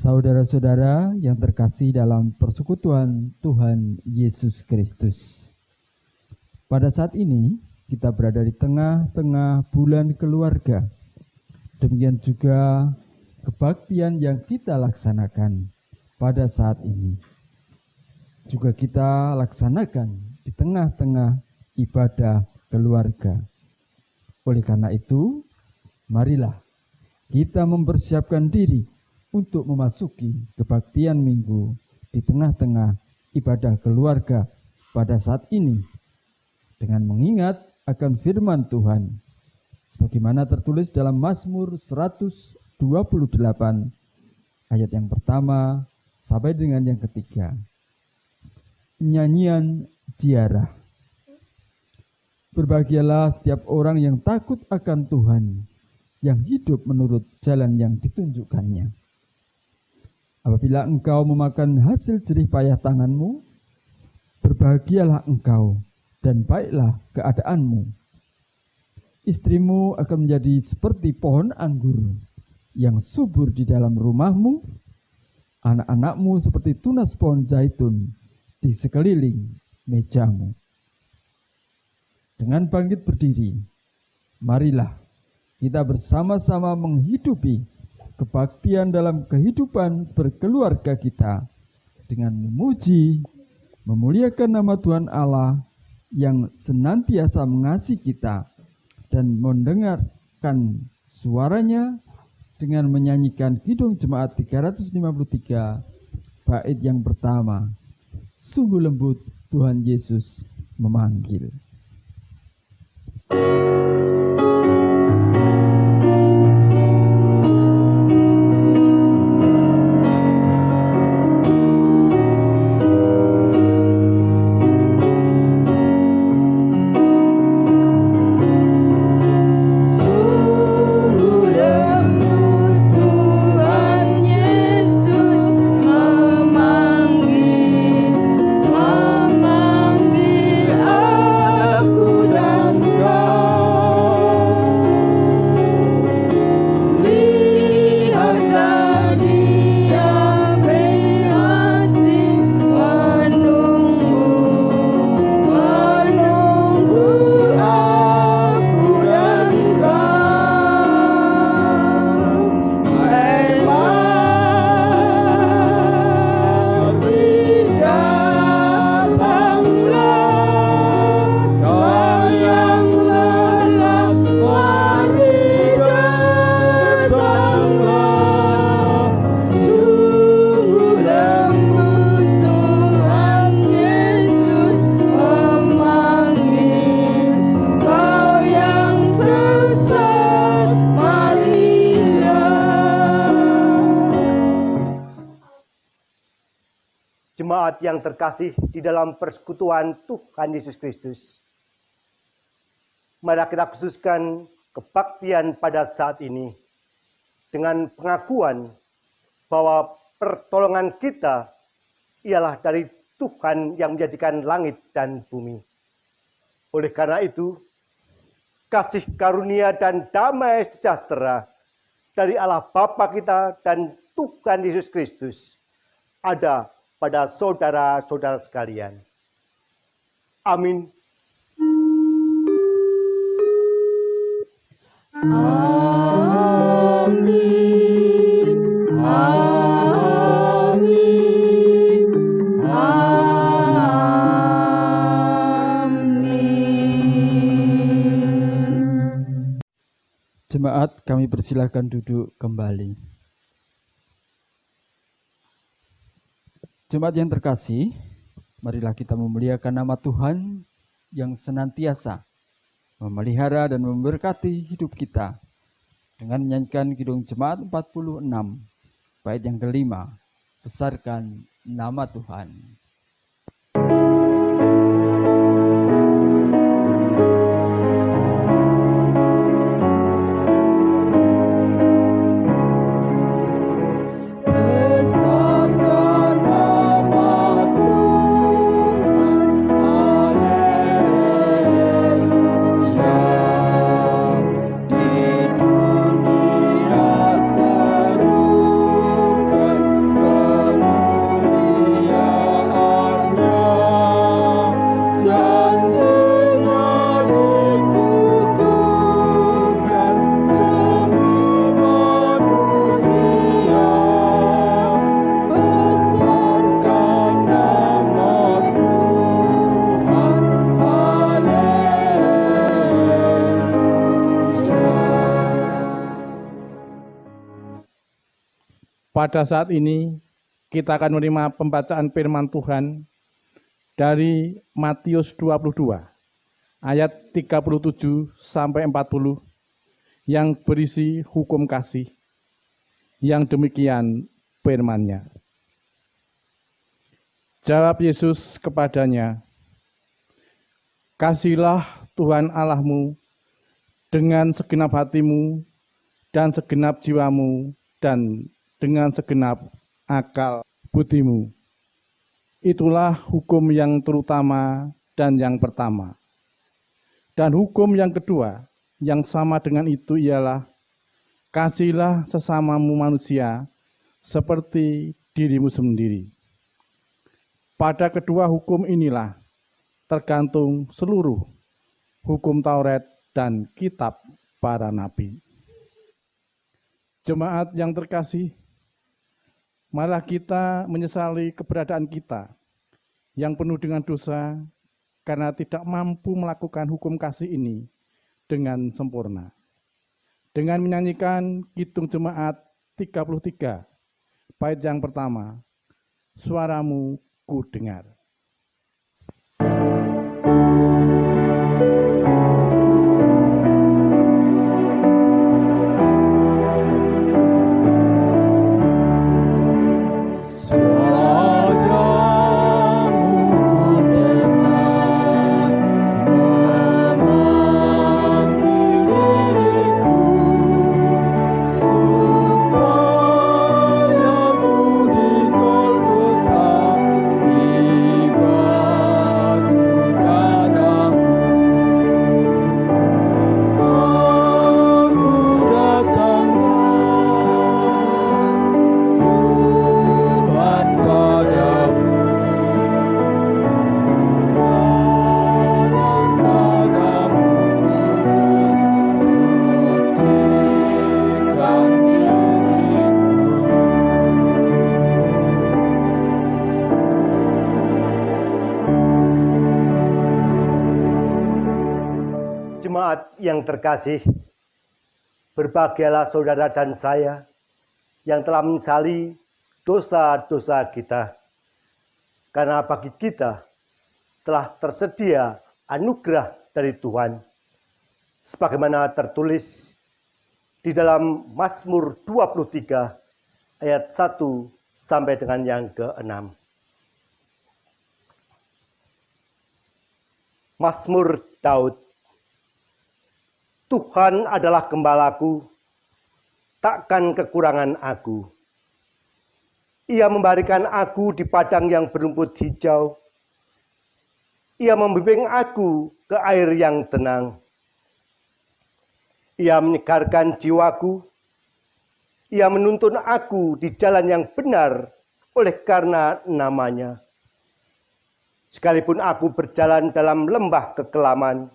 Saudara-saudara yang terkasih dalam persekutuan Tuhan Yesus Kristus. Pada saat ini kita berada di tengah-tengah bulan keluarga. Demikian juga kebaktian yang kita laksanakan pada saat ini. Juga kita laksanakan di tengah-tengah ibadah keluarga. Oleh karena itu, marilah kita mempersiapkan diri untuk memasuki kebaktian minggu di tengah-tengah ibadah keluarga pada saat ini dengan mengingat akan firman Tuhan sebagaimana tertulis dalam Mazmur 128 ayat yang pertama sampai dengan yang ketiga. Nyanyian ziarah. Berbahagialah setiap orang yang takut akan Tuhan, yang hidup menurut jalan yang ditunjukkannya. Apabila engkau memakan hasil jerih payah tanganmu, berbahagialah engkau dan baiklah keadaanmu. Istrimu akan menjadi seperti pohon anggur yang subur di dalam rumahmu, anak-anakmu seperti tunas pohon zaitun di sekeliling mejamu. Dengan bangkit berdiri, marilah kita bersama-sama menghidupi kebaktian dalam kehidupan berkeluarga kita dengan memuji, memuliakan nama Tuhan Allah yang senantiasa mengasihi kita dan mendengarkan suaranya dengan menyanyikan Kidung Jemaat 353 bait yang pertama. Sungguh lembut Tuhan Yesus memanggil. Jemaat yang terkasih di dalam persekutuan Tuhan Yesus Kristus. Mari kita khususkan kebaktian pada saat ini dengan pengakuan bahwa pertolongan kita ialah dari Tuhan yang menjadikan langit dan bumi. Oleh karena itu, kasih karunia dan damai sejahtera dari Allah Bapa kita dan Tuhan Yesus Kristus ada pada saudara-saudara sekalian. Amin. Amin. Amin. Amin. Jemaat, kami persilahkan duduk kembali. Jemaat yang terkasih, marilah kita memuliakan nama Tuhan yang senantiasa memelihara dan memberkati hidup kita dengan menyanyikan Kidung Jemaat 46, bait yang kelima, besarkan nama Tuhan. Pada saat ini kita akan menerima pembacaan firman Tuhan dari Matius 22 ayat 37 sampai 40 yang berisi hukum kasih. Yang demikian firman-Nya. Jawab Yesus kepadanya, "Kasihilah Tuhan Allahmu dengan segenap hatimu dan segenap jiwamu dan dengan segenap akal budimu. Itulah hukum yang terutama dan yang pertama. Dan hukum yang kedua yang sama dengan itu ialah, kasihilah sesamamu manusia seperti dirimu sendiri. Pada kedua hukum inilah tergantung seluruh hukum Taurat dan kitab para nabi." Jemaat yang terkasih, marilah kita menyesali keberadaan kita yang penuh dengan dosa karena tidak mampu melakukan hukum kasih ini dengan sempurna. Dengan menyanyikan Kidung Jemaat 33, bait yang pertama, "Suaramu ku dengar." Jemaat yang terkasih, berbahagialah saudara dan saya yang telah menyesali dosa-dosa kita, karena bagi kita telah tersedia anugerah dari Tuhan, sebagaimana tertulis di dalam Mazmur 23 ayat 1 sampai dengan yang ke-6. Mazmur Daud. Tuhan adalah gembalaku, takkan kekurangan aku. Ia memberikan aku di padang yang berumput hijau. Ia membimbing aku ke air yang tenang. Ia menyegarkan jiwaku. Ia menuntun aku di jalan yang benar oleh karena namanya. Sekalipun aku berjalan dalam lembah kekelaman,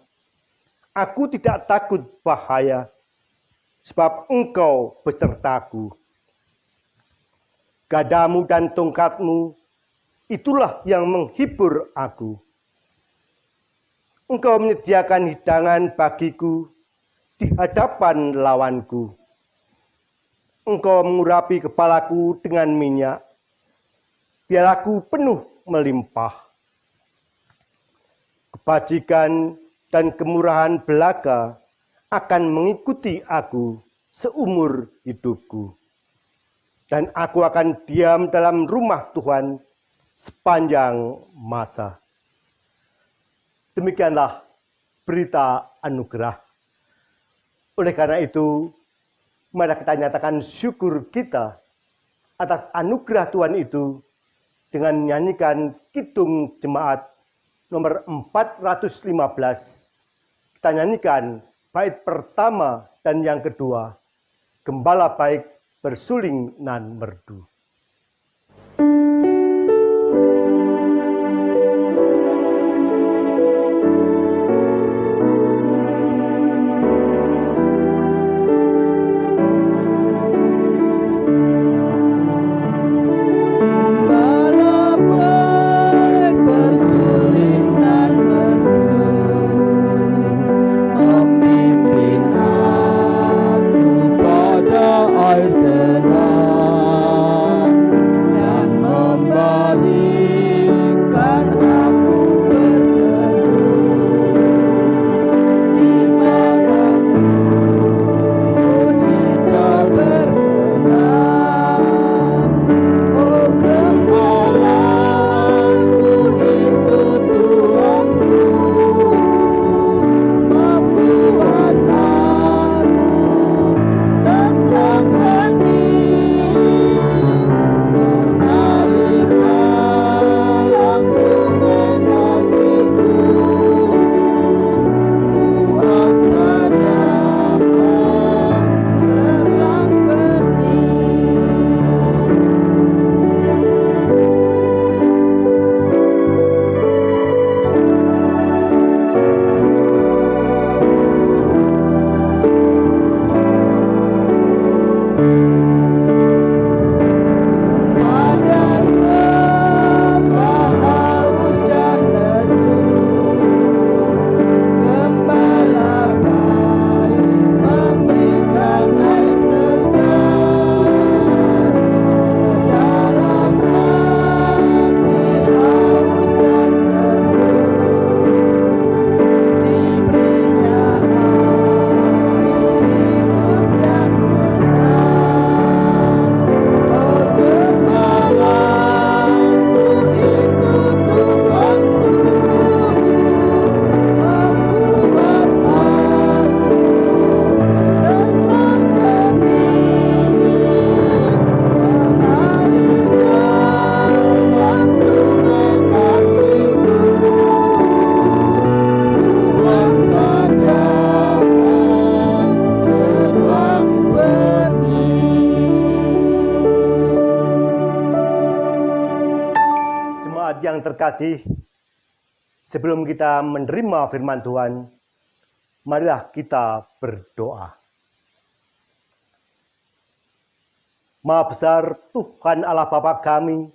aku tidak takut bahaya, sebab Engkau besertaku. Gadamu dan tongkatmu, itulah yang menghibur aku. Engkau menyediakan hidangan bagiku di hadapan lawanku. Engkau mengurapi kepalaku dengan minyak, biar aku penuh melimpah. Kebajikan dan kemurahan belaga akan mengikuti aku seumur hidupku. Dan aku akan diam dalam rumah Tuhan sepanjang masa. Demikianlah berita anugerah. Oleh karena itu, mari kita nyatakan syukur kita atas anugerah Tuhan itu dengan menyanyikan Kidung Jemaat nomor 415. Kita nyanyikan bait pertama dan yang kedua, Gembala Baik Bersuling nan Merdu. Air tenang. yang terkasih, sebelum kita menerima firman Tuhan, marilah kita berdoa. Maha besar Tuhan Allah Bapa kami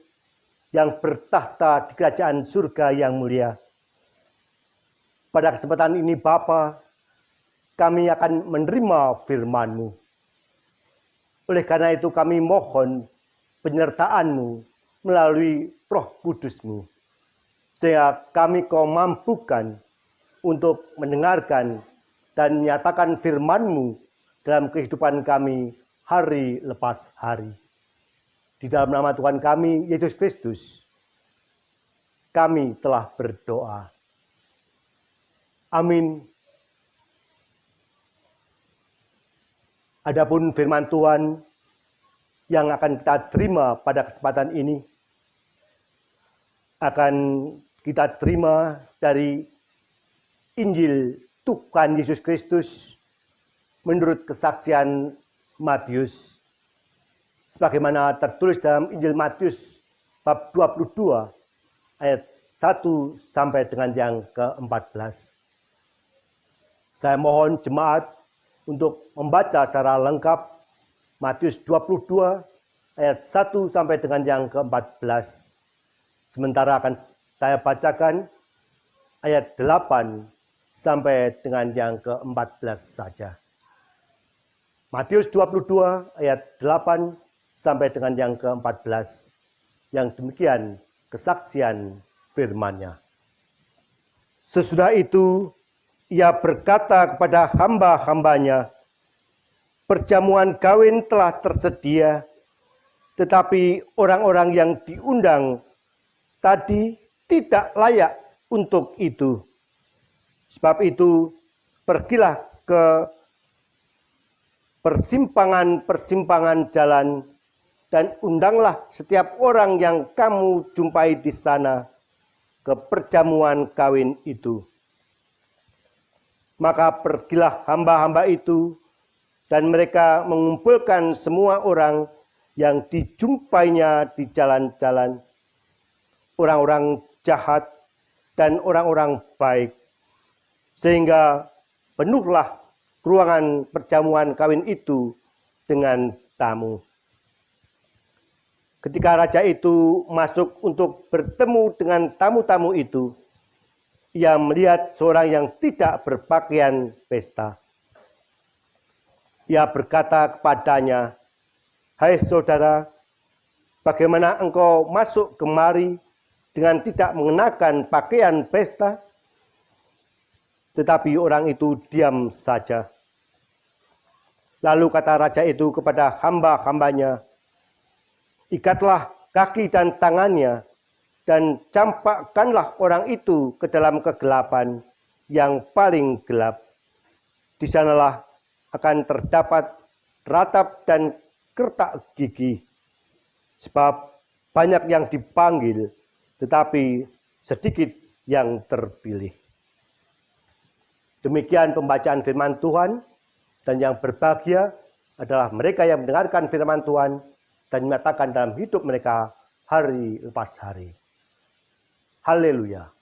yang bertahta di kerajaan surga yang mulia. Pada kesempatan ini Bapa, kami akan menerima firman-Mu. Oleh karena itu kami mohon penyertaan-Mu melalui Roh Kudus-Mu, sehingga kami Kau mampukan untuk mendengarkan dan menyatakan firman-Mu dalam kehidupan kami hari lepas hari. Di dalam nama Tuhan kami, Yesus Kristus, kami telah berdoa. Amin. Adapun firman Tuhan yang akan kita terima pada kesempatan ini akan kita terima dari Injil Tuhan Yesus Kristus menurut kesaksian Matius, sebagaimana tertulis dalam Injil Matius bab 22 ayat 1 sampai dengan yang ke-14. Saya mohon jemaat untuk membaca secara lengkap Matius 22 ayat 1 sampai dengan yang ke-14. Sementara akan saya bacakan ayat 8 sampai dengan yang ke-14 saja. Matius 22 ayat 8 sampai dengan yang ke-14. Yang demikian kesaksian firman-Nya. Sesudah itu ia berkata kepada hamba-hambanya, perjamuan kawin telah tersedia, tetapi orang-orang yang diundang tadi tidak layak untuk itu. Sebab itu, pergilah ke persimpangan-persimpangan jalan dan undanglah setiap orang yang kamu jumpai di sana ke perjamuan kawin itu. Maka pergilah hamba-hamba itu, dan mereka mengumpulkan semua orang yang dijumpainya di jalan-jalan, orang-orang jahat dan orang-orang baik, sehingga penuhlah ruangan perjamuan kawin itu dengan tamu. Ketika raja itu masuk untuk bertemu dengan tamu-tamu itu, ia melihat seorang yang tidak berpakaian pesta. Ia berkata kepadanya, "Hai saudara, bagaimana engkau masuk kemari dengan tidak mengenakan pakaian pesta?" Tetapi orang itu diam saja. Lalu kata raja itu kepada hamba-hambanya, "Ikatlah kaki dan tangannya, dan campakkanlah orang itu ke dalam kegelapan yang paling gelap. Di sanalah akan terdapat ratap dan kertak gigi. Sebab banyak yang dipanggil, tetapi sedikit yang terpilih." Demikian pembacaan firman Tuhan, dan yang berbahagia adalah mereka yang mendengarkan firman Tuhan dan menyatakan dalam hidup mereka hari lepas hari. Haleluya.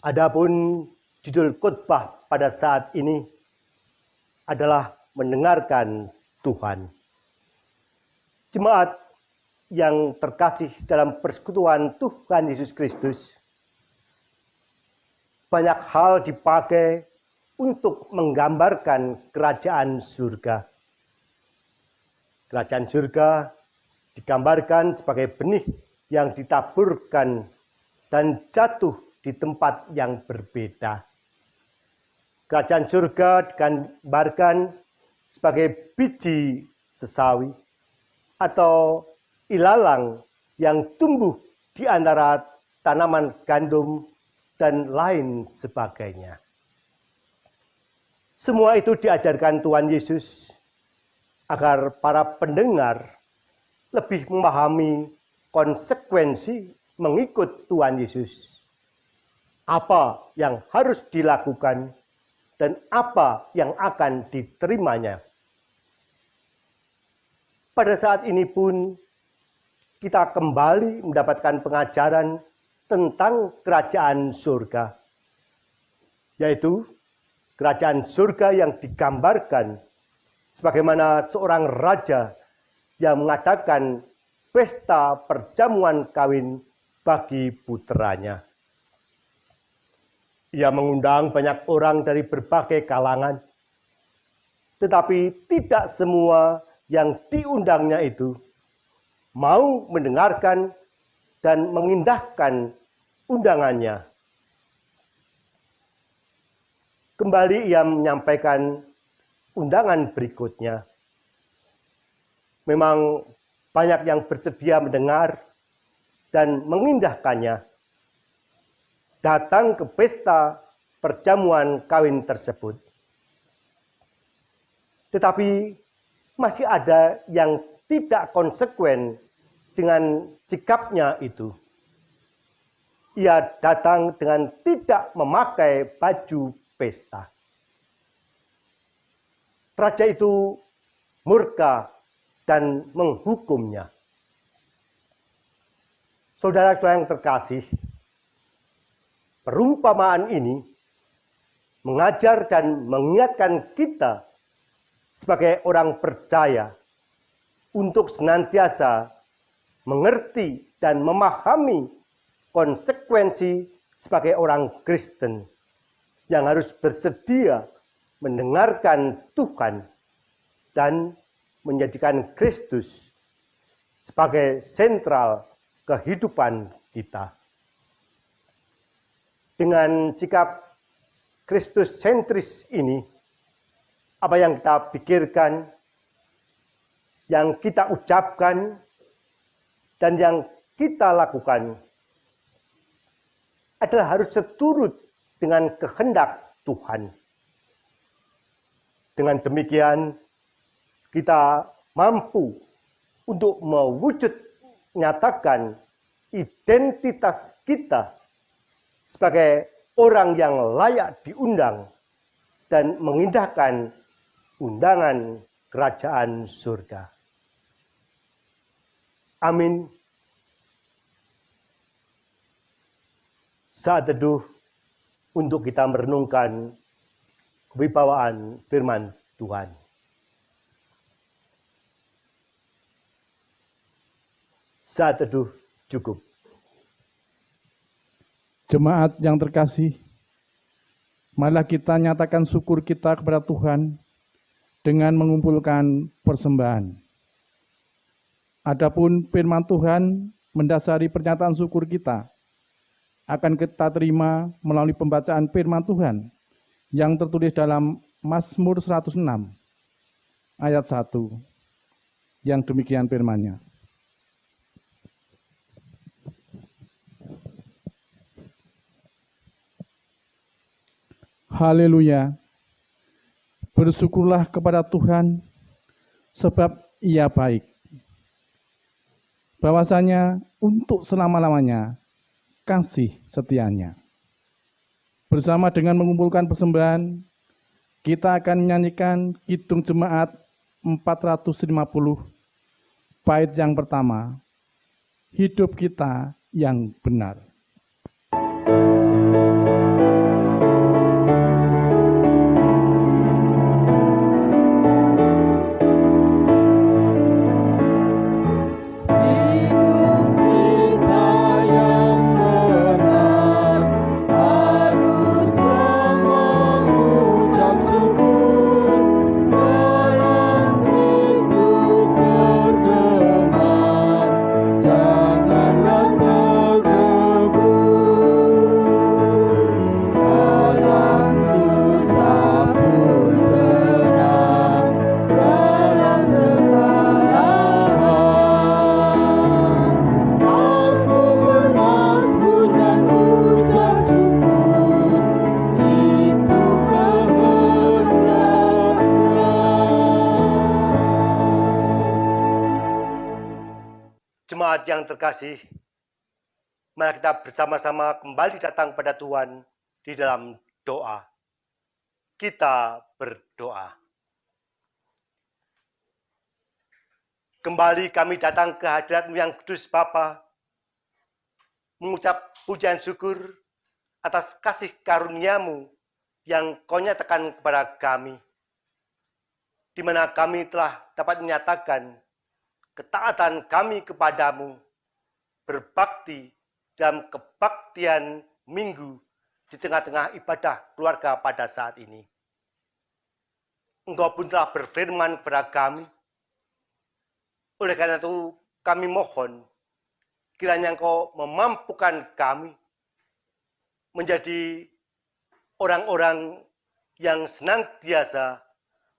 Adapun judul khotbah pada saat ini adalah mendengarkan Tuhan. Jemaat yang terkasih dalam persekutuan Tuhan Yesus Kristus, banyak hal dipakai untuk menggambarkan kerajaan surga. Kerajaan surga digambarkan sebagai benih yang ditaburkan dan jatuh di tempat yang berbeda. Kerajaan surga digambarkan sebagai biji sesawi atau ilalang yang tumbuh di antara tanaman gandum, dan lain sebagainya. Semua itu diajarkan Tuhan Yesus agar para pendengar lebih memahami konsekuensi mengikut Tuhan Yesus. Apa yang harus dilakukan dan apa yang akan diterimanya. Pada saat ini pun kita kembali mendapatkan pengajaran tentang kerajaan surga, yaitu kerajaan surga yang digambarkan sebagaimana seorang raja yang mengadakan pesta perjamuan kawin bagi puteranya. Ia mengundang banyak orang dari berbagai kalangan, tetapi tidak semua yang diundangnya itu mau mendengarkan dan mengindahkan undangannya. Kembali ia menyampaikan undangan berikutnya. Memang banyak yang bersedia mendengar dan mengindahkannya, datang ke pesta perjamuan kawin tersebut. Tetapi masih ada yang tidak konsekuen dengan sikapnya itu. Ia datang dengan tidak memakai baju pesta. Raja itu murka dan menghukumnya. Saudara-saudara yang terkasih, perumpamaan ini mengajar dan mengingatkan kita sebagai orang percaya untuk senantiasa mengerti dan memahami konsekuensi sebagai orang Kristen yang harus bersedia mendengarkan Tuhan dan menjadikan Kristus sebagai sentral kehidupan kita. Dengan sikap Kristus sentris ini, apa yang kita pikirkan, yang kita ucapkan, dan yang kita lakukan adalah harus seturut dengan kehendak Tuhan. Dengan demikian, kita mampu untuk mewujud nyatakan identitas kita sebagai orang yang layak diundang dan mengindahkan undangan kerajaan surga. Amin. Saat teduh untuk kita merenungkan kewibawaan firman Tuhan. Saat teduh cukup. Jemaat yang terkasih, marilah kita nyatakan syukur kita kepada Tuhan dengan mengumpulkan persembahan. Adapun firman Tuhan mendasari pernyataan syukur kita akan kita terima melalui pembacaan firman Tuhan yang tertulis dalam Mazmur 106 ayat 1 yang demikian firman-Nya. Haleluya. Bersyukurlah kepada Tuhan sebab Ia baik. Bahwasanya untuk selama-lamanya kasih setianya. Bersama dengan mengumpulkan persembahan, kita akan menyanyikan Kidung Jemaat 450, bait yang pertama, Hidup Kita yang Benar. Janganlah Jemaat yang terkasih, mari kita bersama-sama kembali datang pada Tuhan di dalam doa. Kita berdoa. Kembali kami datang ke hadirat-Mu yang kudus Bapa, mengucap pujian syukur atas kasih karunia-Mu yang Kau nyatakan kepada kami, di mana kami telah dapat menyatakan ketaatan kami kepadamu, berbakti dalam kebaktian minggu di tengah-tengah ibadah keluarga pada saat ini. Engkau pun telah berfirman kepada kami. Oleh karena itu kami mohon, kiranya Engkau memampukan kami menjadi orang-orang yang senantiasa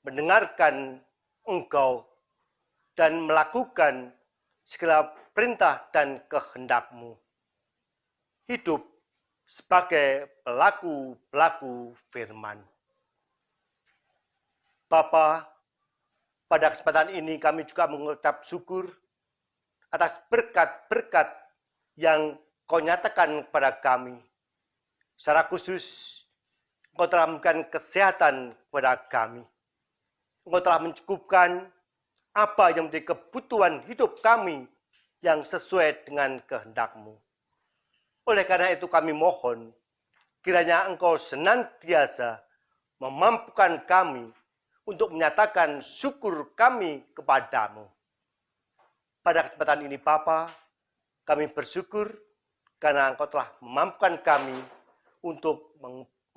mendengarkan Engkau dan melakukan segala perintah dan kehendak-Mu. Hidup sebagai pelaku-pelaku firman. Bapa, pada kesempatan ini kami juga mengucap syukur atas berkat-berkat yang Kau nyatakan kepada kami. Secara khusus, Engkau telah memberikan kesehatan kepada kami. Engkau telah mencukupkan apa yang menjadi kebutuhan hidup kami yang sesuai dengan kehendak-Mu. Oleh karena itu kami mohon, kiranya Engkau senantiasa memampukan kami untuk menyatakan syukur kami kepadamu. Pada kesempatan ini Bapa, kami bersyukur karena Engkau telah memampukan kami untuk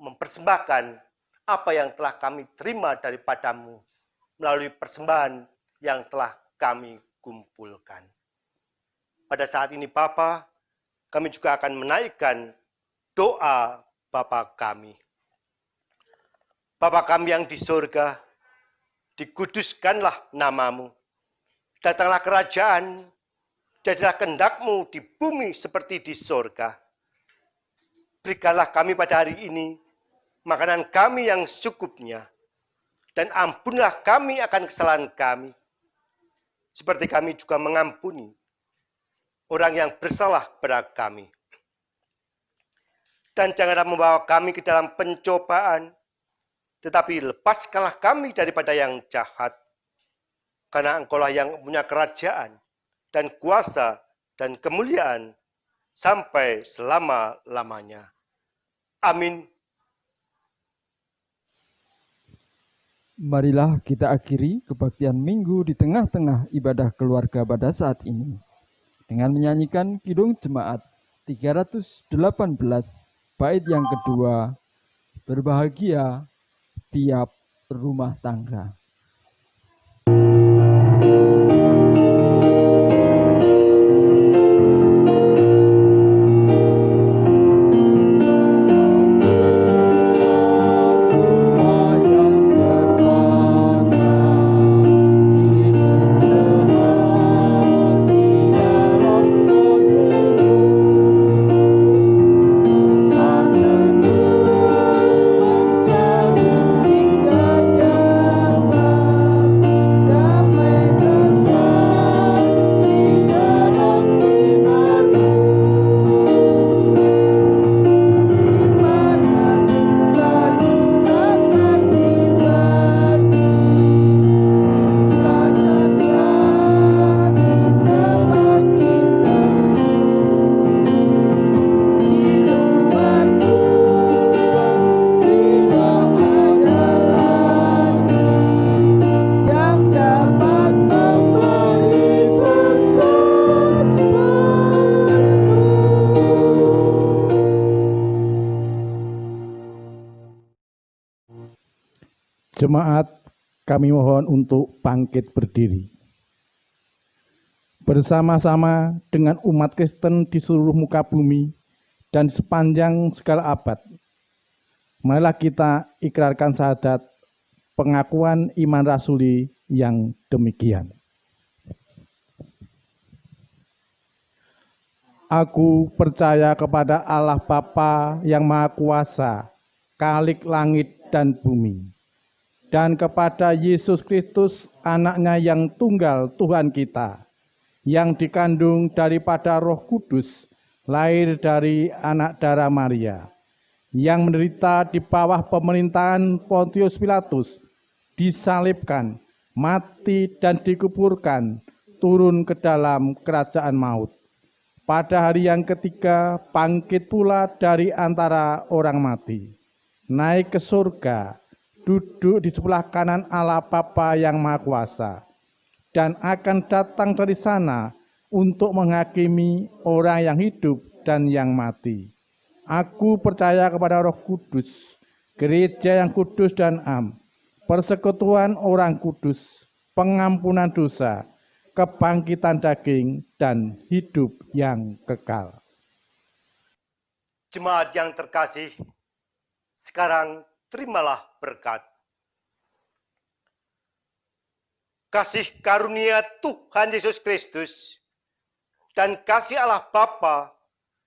mempersembahkan apa yang telah kami terima daripadamu melalui persembahan yang telah kami kumpulkan. Pada saat ini Bapa, kami juga akan menaikkan doa Bapa kami. Bapa kami yang di surga, dikuduskanlah namamu. Datanglah kerajaan, jadilah kehendak-Mu di bumi seperti di surga. Berikanlah kami pada hari ini makanan kami yang secukupnya, dan ampunlah kami akan kesalahan kami, seperti kami juga mengampuni orang yang bersalah kepada kami. Dan janganlah membawa kami ke dalam pencobaan, tetapi lepaskanlah kami daripada yang jahat. Karena Engkaulah yang punya kerajaan, dan kuasa, dan kemuliaan, sampai selama-lamanya. Amin. Marilah kita akhiri kebaktian minggu di tengah-tengah ibadah keluarga pada saat ini dengan menyanyikan Kidung Jemaat 318 bait yang kedua, berbahagia tiap rumah tangga. Jemaat, kami mohon untuk bangkit berdiri. Bersama-sama dengan umat Kristen di seluruh muka bumi dan sepanjang segala abad, marilah kita ikrarkan syahadat pengakuan iman rasuli yang demikian. Aku percaya kepada Allah Bapa yang Maha Kuasa, Khalik langit dan bumi, dan kepada Yesus Kristus, Anaknya yang tunggal Tuhan kita, yang dikandung daripada Roh Kudus, lahir dari anak darah Maria, yang menderita di bawah pemerintahan Pontius Pilatus, disalibkan, mati dan dikuburkan, turun ke dalam kerajaan maut. Pada hari yang ketiga, bangkit pula dari antara orang mati, naik ke surga, duduk di sebelah kanan Allah Bapa yang Maha Kuasa, dan akan datang dari sana untuk menghakimi orang yang hidup dan yang mati. Aku percaya kepada Roh Kudus, gereja yang kudus dan am, persekutuan orang kudus, pengampunan dosa, kebangkitan daging, dan hidup yang kekal. Jemaat yang terkasih, sekarang terimalah berkat. Kasih karunia Tuhan Yesus Kristus dan kasih Allah Bapa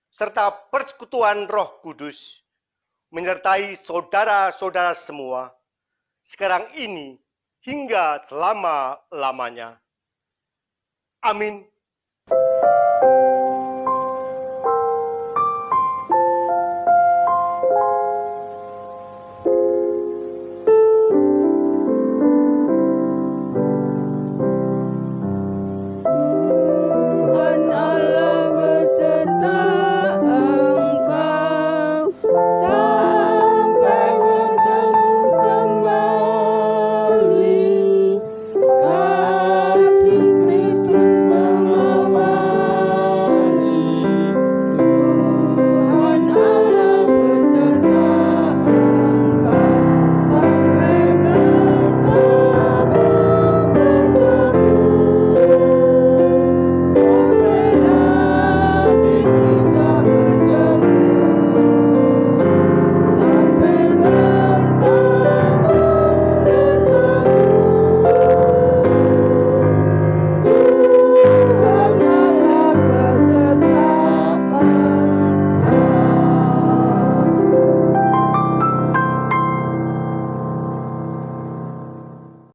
serta persekutuan Roh Kudus menyertai saudara-saudara semua sekarang ini hingga selama-lamanya. Amin.